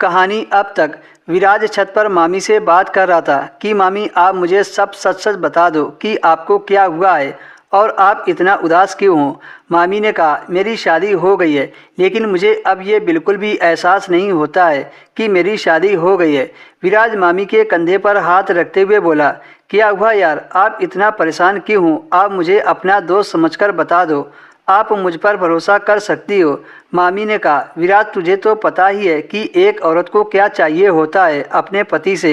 कहानी अब तक। विराज छत पर मामी से बात कर रहा था कि मामी आप मुझे सब सच सच बता दो कि आपको क्या हुआ है और आप इतना उदास क्यों हो। मामी ने कहा मेरी शादी हो गई है, लेकिन मुझे अब ये बिल्कुल भी एहसास नहीं होता है कि मेरी शादी हो गई है। विराज मामी के कंधे पर हाथ रखते हुए बोला, क्या हुआ यार, आप इतना परेशान क्यों हो। आप मुझे अपना दोस्त समझकर बता दो, आप मुझ पर भरोसा कर सकती हो। मामी ने कहा विराज तुझे तो पता ही है कि एक औरत को क्या चाहिए होता है अपने पति से।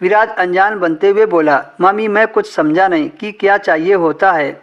विराज अनजान बनते हुए बोला, मामी मैं कुछ समझा नहीं कि क्या चाहिए होता है।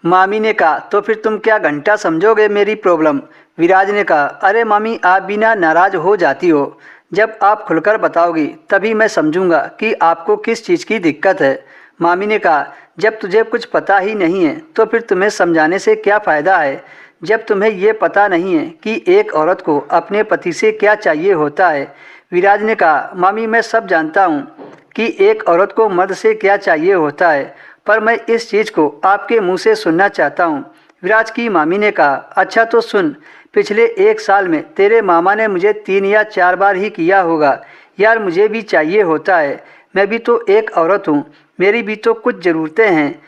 मामी ने कहा तो फिर तुम क्या घंटा समझोगे मेरी प्रॉब्लम। विराज ने कहा अरे मामी आप भी ना नाराज हो जाती हो, जब आप खुलकर बताओगी तभी मैं समझूंगा कि आपको किस चीज़ की दिक्कत है। मामी ने कहा जब तुझे कुछ पता ही नहीं है तो फिर तुम्हें समझाने से क्या फ़ायदा है। जब तुम्हें ये पता नहीं है कि एक औरत को अपने पति से क्या चाहिए होता है। विराज ने कहा मामी मैं सब जानता हूँ कि एक औरत को मर्द से क्या चाहिए होता है, पर मैं इस चीज़ को आपके मुंह से सुनना चाहता हूँ। विराज की मामी ने कहा अच्छा तो सुन, पिछले 1 साल में तेरे मामा ने मुझे 3 या 4 बार ही किया होगा। यार मुझे भी चाहिए होता है, मैं भी तो एक औरत हूँ, मेरी भी तो कुछ ज़रूरतें हैं।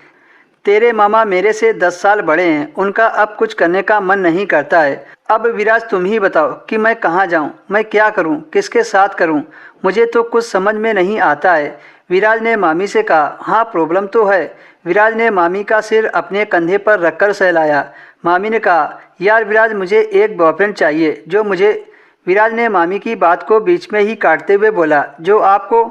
तेरे मामा मेरे से 10 साल बड़े हैं, उनका अब कुछ करने का मन नहीं करता है। अब विराज तुम ही बताओ कि मैं कहाँ जाऊँ, मैं क्या करूँ, किसके साथ करूँ, मुझे तो कुछ समझ में नहीं आता है। विराज ने मामी से कहा हाँ प्रॉब्लम तो है। विराज ने मामी का सिर अपने कंधे पर रखकर सहलाया। मामी ने कहा यार विराज मुझे एक बॉयफ्रेंड चाहिए जो मुझे। विराज ने मामी की बात को बीच में ही काटते हुए बोला जो आपको।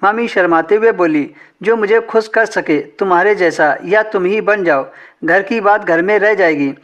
मामी शर्माते हुए बोली जो मुझे खुश कर सके तुम्हारे जैसा, या तुम ही बन जाओ। घर की बात घर में रह जाएगी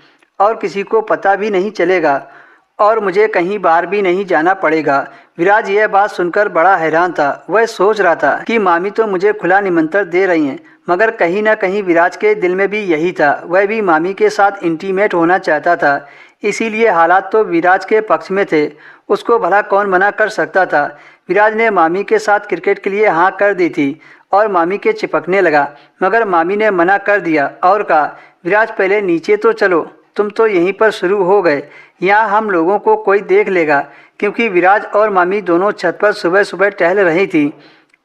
और किसी को पता भी नहीं चलेगा और मुझे कहीं बाहर भी नहीं जाना पड़ेगा। विराज यह बात सुनकर बड़ा हैरान था। वह सोच रहा था कि मामी तो मुझे खुला निमंत्रण दे रही हैं, मगर कहीं ना कहीं विराज के दिल में भी यही था, वह भी मामी के साथ इंटीमेट होना चाहता था। इसीलिए हालात तो विराज के पक्ष में थे, उसको भला कौन मना कर सकता था। विराज ने मामी के साथ क्रिकेट के लिए हाँ कर दी थी और मामी के चिपकने लगा, मगर मामी ने मना कर दिया और कहा विराज पहले नीचे तो चलो, तुम तो यहीं पर शुरू हो गए, यहाँ हम लोगों को कोई देख लेगा। क्योंकि विराज और मामी दोनों छत पर सुबह सुबह टहल रही थी।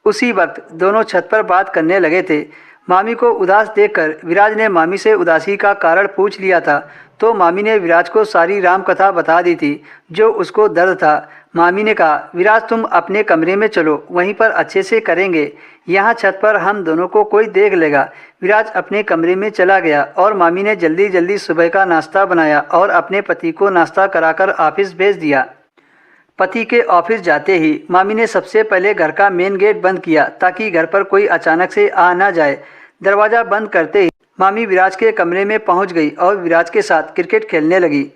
उसी वक्त दोनों छत पर बात करने लगे थे। मामी को उदास देखकर विराज ने मामी से उदासी का कारण पूछ लिया था, तो मामी ने विराज को सारी राम कथा बता दी थी जो उसको दर्द था। मामी ने कहा विराज तुम अपने कमरे में चलो, वहीं पर अच्छे से करेंगे, यहाँ छत पर हम दोनों को कोई देख लेगा। विराज अपने कमरे में चला गया और मामी ने जल्दी जल्दी सुबह का नाश्ता बनाया और अपने पति को नाश्ता कराकर ऑफिस भेज दिया। पति के ऑफिस जाते ही मामी ने सबसे पहले घर का मेन गेट बंद किया ताकि घर पर कोई अचानक से आ ना जाए। दरवाज़ा बंद करते ही मामी विराज के कमरे में पहुंच गई और विराज के साथ क्रिकेट खेलने लगी।